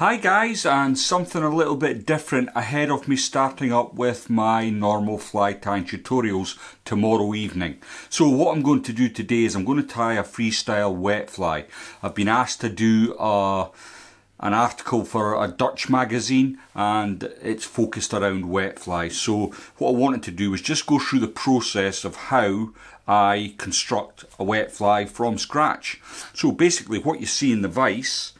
Hi guys, and something a little bit different ahead of me starting up with my normal fly tying tutorials tomorrow evening. So what I'm going to do today is I'm going to tie a freestyle wet fly. I've been asked to do an article for a Dutch magazine and it's focused around wet flies. So what I wanted to do was just go through the process of how I construct a wet fly from scratch. So basically what you see in the vise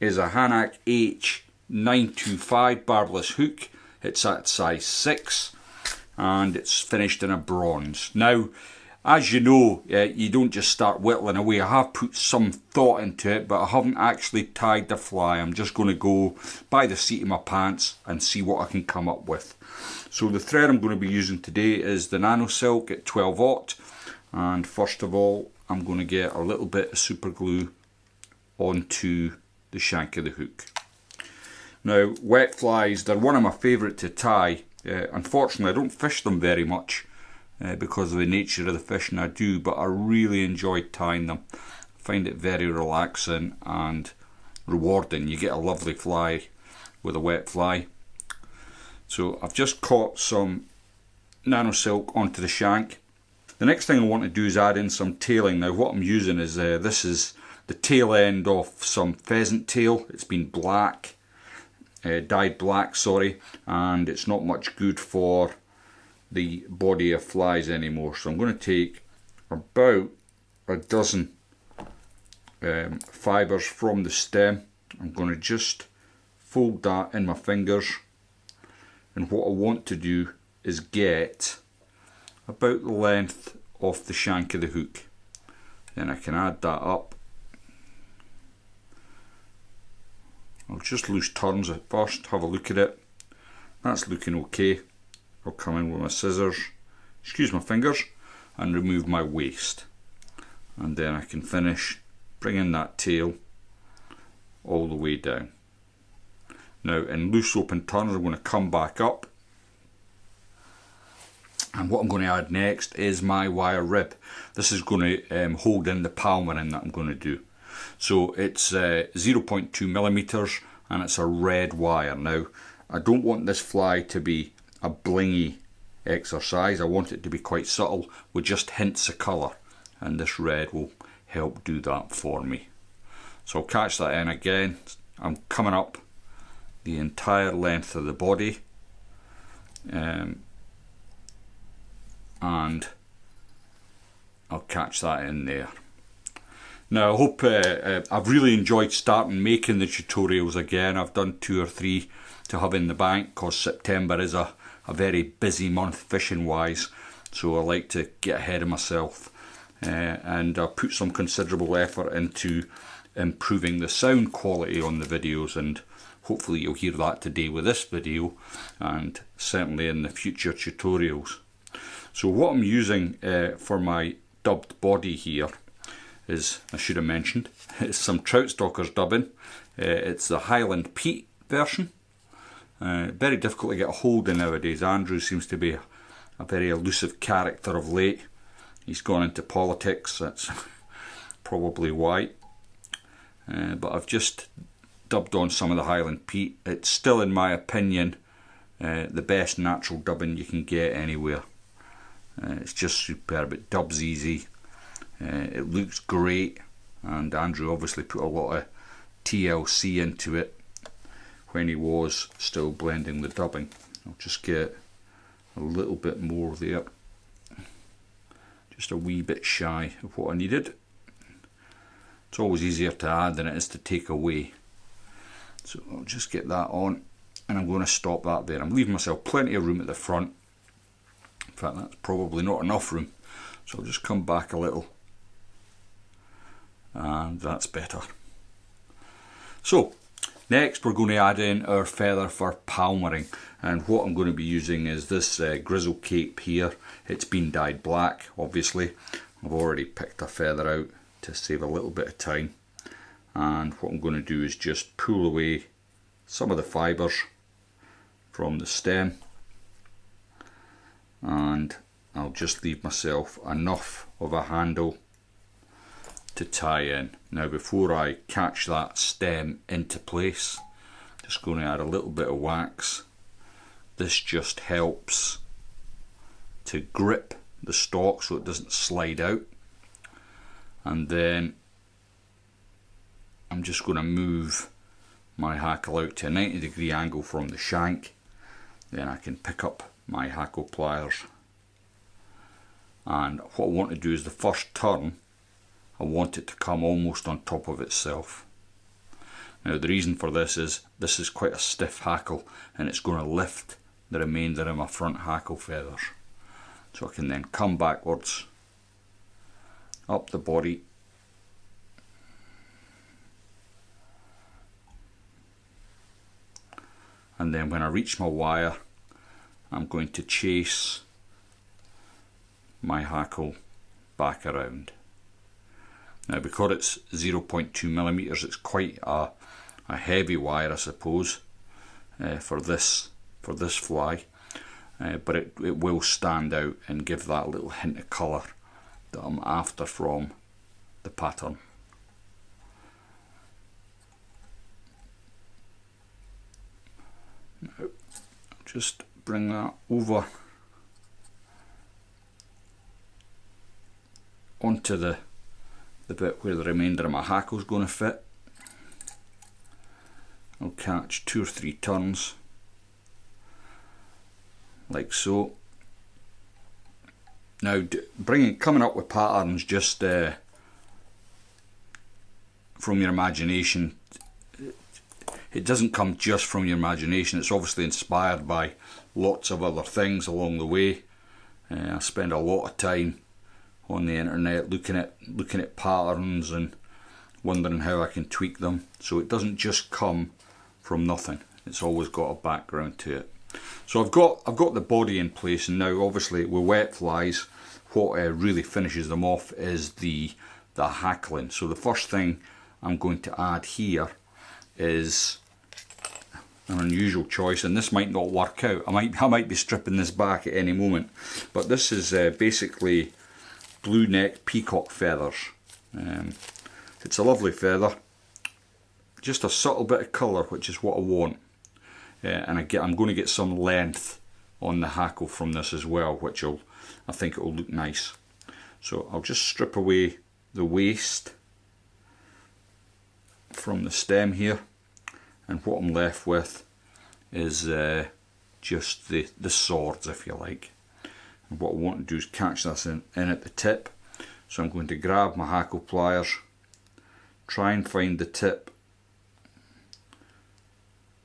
is a Hanak H925 barbless hook. It's at size 6 and it's finished in a bronze. Now, as you know, you don't just start whittling away. I have put some thought into it, but I haven't actually tied the fly. I'm just going to go by the seat of my pants and see what I can come up with. So the thread I'm going to be using today is the Nano Silk at 12/0, and first of all I'm going to get a little bit of super glue onto the shank of the hook. Now, wet flies, they're one of my favourite to tie. Unfortunately I don't fish them very much because of the nature of the fishing I do, but I really enjoy tying them. I find it very relaxing and rewarding. You get a lovely fly with a wet fly. So I've just caught some Nano Silk onto the shank. The next thing I want to do is add in some tailing. Now what I'm using is, this is the tail end of some pheasant tail. It's been black, dyed black, sorry, and it's not much good for the body of flies anymore. So I'm going to take about a dozen fibres from the stem. I'm going to just fold that in my fingers, and what I want to do is get about the length of the shank of the hook. Then I can add that up. I'll just loose turns at first, have a look at it. That's looking okay. I'll come in with my scissors, excuse my fingers, and remove my waste. And then I can finish bringing that tail all the way down. Now in loose open turns I'm going to come back up. And what I'm going to add next is my wire rib. This is going to hold in the palmering that I'm going to do. So it's 0.2 millimeters and it's a red wire. Now I don't want this fly to be a blingy exercise. I want it to be quite subtle with just hints of colour, and this red will help do that for me. So I'll catch that in again. I'm coming up the entire length of the body, and I'll catch that in there. Now I hope I've really enjoyed starting making the tutorials again. I've done 2 or 3 to have in the bank because September is a very busy month fishing wise, so I like to get ahead of myself, and I put some considerable effort into improving the sound quality on the videos, and hopefully you'll hear that today with this video and certainly in the future tutorials. So what I'm using for my dubbed body here is, I should have mentioned, it's some Trout Stalkers dubbing. It's the Highland Pete version. Very difficult to get a hold of nowadays. Andrew seems to be a very elusive character of late. He's gone into politics, that's probably why. But I've just dubbed on some of the Highland Pete. It's still, in my opinion, the best natural dubbing you can get anywhere. It's just superb. It dubs easy. It looks great, and Andrew obviously put a lot of TLC into it when he was still blending the dubbing. I'll just get a little bit more there, just a wee bit shy of what I needed. It's always easier to add than it is to take away, so I'll just get that on, and I'm going to stop that there. I'm leaving myself plenty of room at the front. In fact, that's probably not enough room, so I'll just come back a little, and that's better. So next we're going to add in our feather for palmering, and what I'm going to be using is this grizzle cape here. It's been dyed black, obviously. I've already picked a feather out to save a little bit of time, and what I'm going to do is just pull away some of the fibres from the stem, and I'll just leave myself enough of a handle to tie in. Now before I catch that stem into place, Just going to add a little bit of wax. This just helps to grip the stalk so it doesn't slide out. And then I'm just going to move my hackle out to a 90-degree angle from the shank. Then I can pick up my hackle pliers. And what I want to do is the first turn, I want it to come almost on top of itself. Now the reason for this is quite a stiff hackle and it's going to lift the remainder of my front hackle feathers. So I can then come backwards, up the body, and then when I reach my wire, I'm going to chase my hackle back around. Now because it's 0.2 millimeters, it's quite a heavy wire, I suppose, for this fly, but it will stand out and give that little hint of colour that I'm after from the pattern. Now, just bring that over onto the bit where the remainder of my hackle is going to fit. I'll catch 2 or 3 turns like so. Now coming up with patterns just from your imagination, it doesn't come just from your imagination, it's obviously inspired by lots of other things along the way. I spend a lot of time on the internet looking at patterns and wondering how I can tweak them, so it doesn't just come from nothing, it's always got a background to it. So I've got the body in place, and now obviously with wet flies what really finishes them off is the hackling. So the first thing I'm going to add here is an unusual choice, and this might not work out. I might be stripping this back at any moment, but this is basically blue neck peacock feathers. It's a lovely feather, just a subtle bit of colour, which is what I want, and I'm going to get some length on the hackle from this as well, which I think it will look nice. So I'll just strip away the waist from the stem here, and what I'm left with is just the swords, if you like. And what I want to do is catch this in at the tip. So I'm going to grab my hackle pliers, try and find the tip,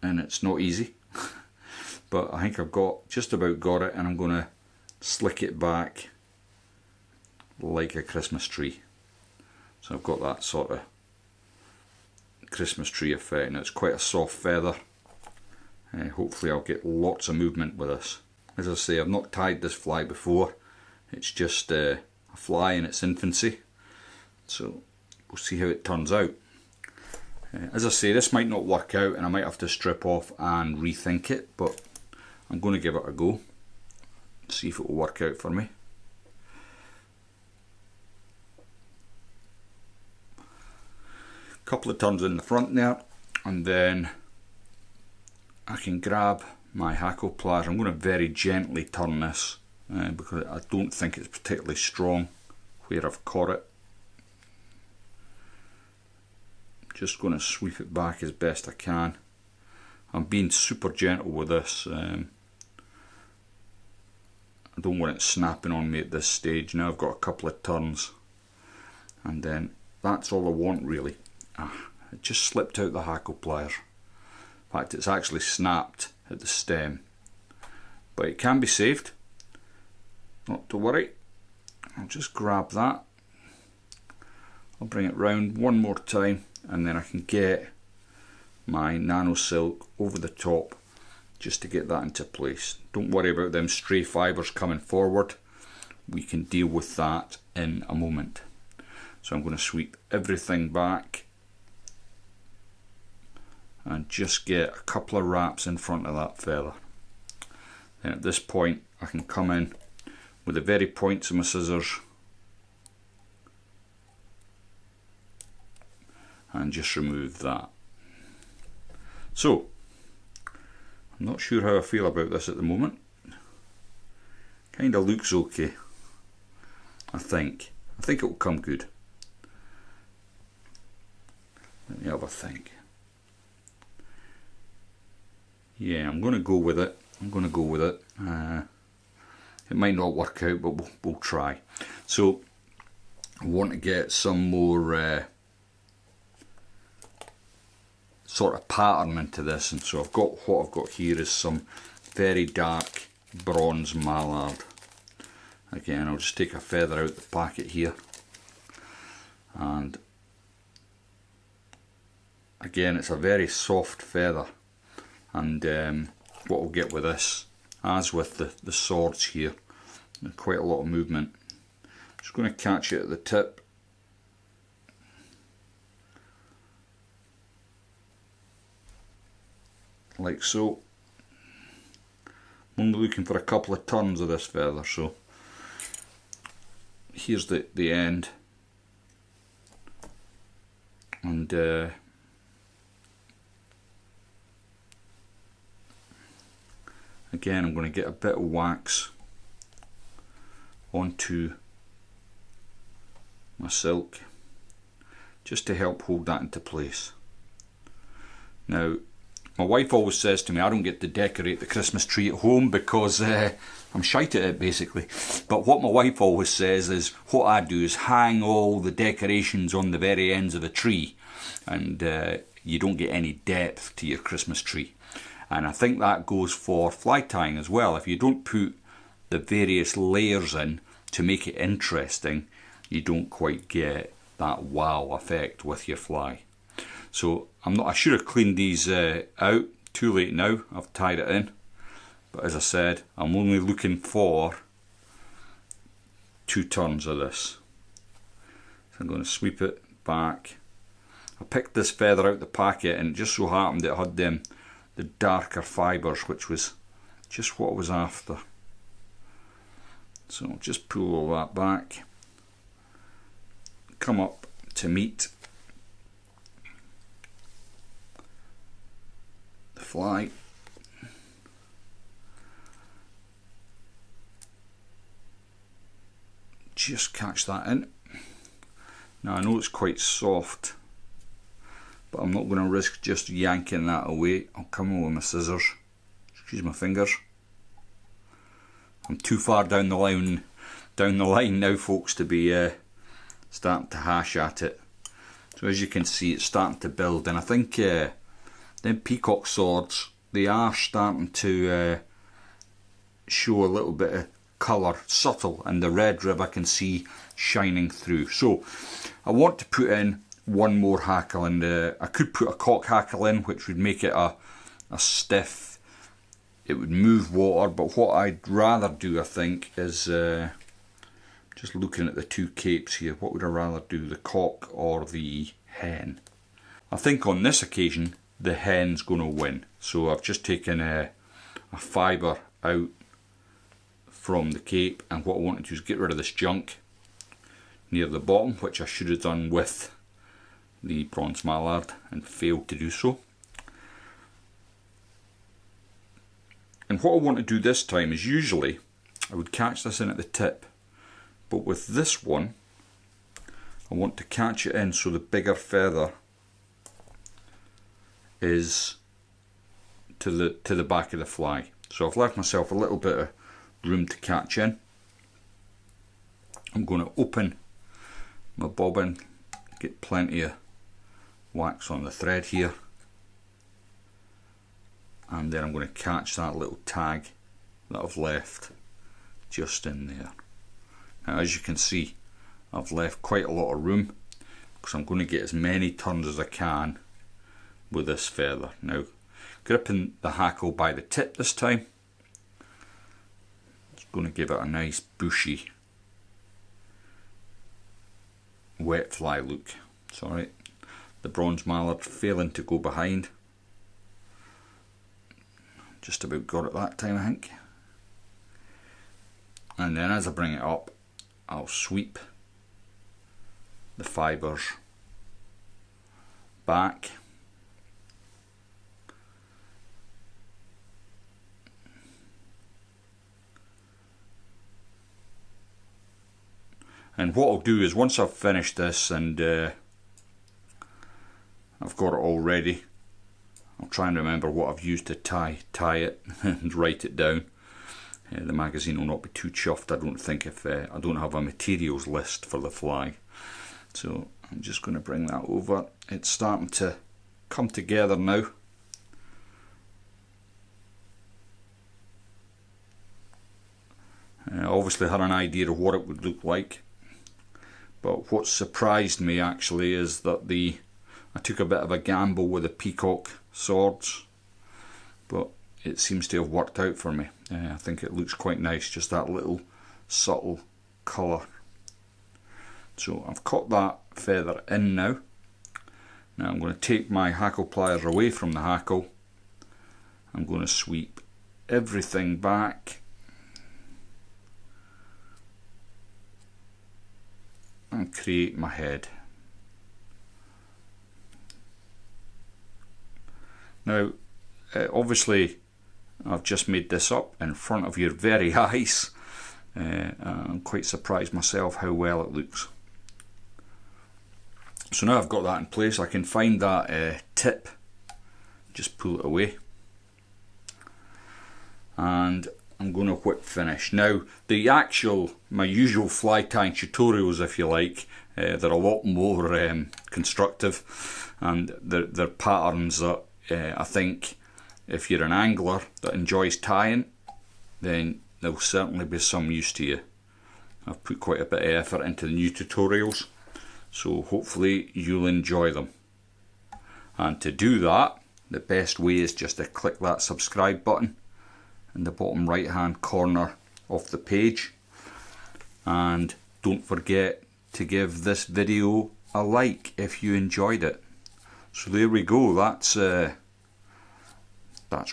and it's not easy but I think I've just about got it, and I'm going to slick it back like a Christmas tree. So I've got that sort of Christmas tree effect. Now it's quite a soft feather. Hopefully I'll get lots of movement with this. As I say, I've not tied this fly before. It's just a fly in its infancy. So we'll see how it turns out. As I say, this might not work out and I might have to strip off and rethink it, but I'm going to give it a go. See if it will work out for me. Couple of turns in the front there, and then I can grab my hackle pliers. I'm going to very gently turn this because I don't think it's particularly strong where I've caught it. Just going to sweep it back as best I can. I'm being super gentle with this. I don't want it snapping on me at this stage. Now I've got a couple of turns, and then that's all I want really. It just slipped out the hackle pliers. In fact, it's actually snapped at the stem, but it can be saved, not to worry. I'll just grab that, I'll bring it round one more time, and then I can get my nano silk over the top just to get that into place. Don't worry about them stray fibres coming forward, we can deal with that in a moment. So I'm going to sweep everything back and just get a couple of wraps in front of that feather. Then at this point I can come in with the very points of my scissors and just remove that. So I'm not sure how I feel about this at the moment. Kind of looks okay. I think it will come good. Let me have a think. Yeah, I'm going to go with it. It might not work out, but we'll try. So I want to get some more sort of pattern into this, and so what I've got here is some very dark bronze mallard. Again, I'll just take a feather out the packet here, and again, it's a very soft feather. And what we'll get with this, as with the swords here, quite a lot of movement. Just going to catch it at the tip. Like so. I'm only looking for a couple of turns of this feather, so here's the end. And again, I'm going to get a bit of wax onto my silk just to help hold that into place. Now, my wife always says to me I don't get to decorate the Christmas tree at home because I'm shite at it basically. But what my wife always says is what I do is hang all the decorations on the very ends of the tree, and you don't get any depth to your Christmas tree. And I think that goes for fly tying as well. If you don't put the various layers in to make it interesting, you don't quite get that wow effect with your fly. So I should have cleaned these out. Too late now, I've tied it in. But as I said, I'm only looking for 2 turns of this. So I'm going to sweep it back. I picked this feather out the packet, and it just so happened it had the darker fibres, which was just what I was after. So I'll just pull all that back, come up to meet the fly. Just catch that in. Now I know it's quite soft, but I'm not going to risk just yanking that away. I'll come in with my scissors. Excuse my fingers. I'm too far down the line now, folks, to be starting to hash at it. So as you can see, it's starting to build, and I think them peacock swords, they are starting to show a little bit of colour, subtle, and the red rib I can see shining through. So I want to put in one more hackle, and I could put a cock hackle in, which would make it a stiff, it would move water, but what I'd rather do, I think, is just looking at the 2 capes here, what would I rather do, the cock or the hen? I think on this occasion the hen's going to win. So I've just taken a fibre out from the cape, and what I want to do is get rid of this junk near the bottom, which I should have done with the bronze mallard and failed to do so. And what I want to do this time is, usually I would catch this in at the tip, but with this one I want to catch it in so the bigger feather is to the back of the fly. So I've left myself a little bit of room to catch in. I'm going to open my bobbin, get plenty of wax on the thread here, and then I'm going to catch that little tag that I've left just in there. Now as you can see, I've left quite a lot of room because I'm going to get as many turns as I can with this feather. Now gripping the hackle by the tip this time, it's going to give it a nice bushy wet fly look. Sorry, the bronze mallard failing to go behind. Just about got it that time, I think. And then as I bring it up, I'll sweep the fibres back, And what I'll do is once I've finished this and I've got it all ready, I'll try and remember what I've used to tie it and write it down. The magazine will not be too chuffed, I don't think, if I don't have a materials list for the flag. So I'm just going to bring that over. It's starting to come together now. I obviously had an idea of what it would look like, but what surprised me actually is that I took a bit of a gamble with the peacock swords, but it seems to have worked out for me. I think it looks quite nice, just that little subtle colour. So I've cut that feather in now. Now I'm going to take my hackle pliers away from the hackle. I'm going to sweep everything back and create my head. Now obviously I've just made this up in front of your very eyes. I'm quite surprised myself how well it looks. So now I've got that in place, I can find that tip, just pull it away, and I'm going to whip finish. Now my usual fly tying tutorials, if you like, they're a lot more constructive, and they're patterns that I think if you're an angler that enjoys tying, then there'll certainly be some use to you. I've put quite a bit of effort into the new tutorials, so hopefully you'll enjoy them. And to do that, the best way is just to click that subscribe button in the bottom right hand corner of the page, and don't forget to give this video a like if you enjoyed it. So there we go, that's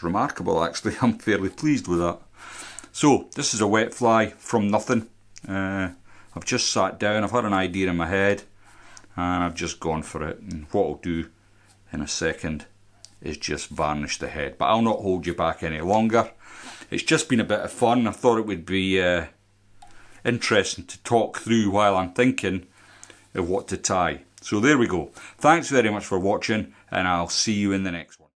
remarkable actually. I'm fairly pleased with that. So this is a wet fly from nothing. I've just sat down, I've had an idea in my head, and I've just gone for it. And what I'll do in a second is just varnish the head, but I'll not hold you back any longer. It's just been a bit of fun. I thought it would be interesting to talk through while I'm thinking of what to tie. So there we go. Thanks very much for watching, and I'll see you in the next one.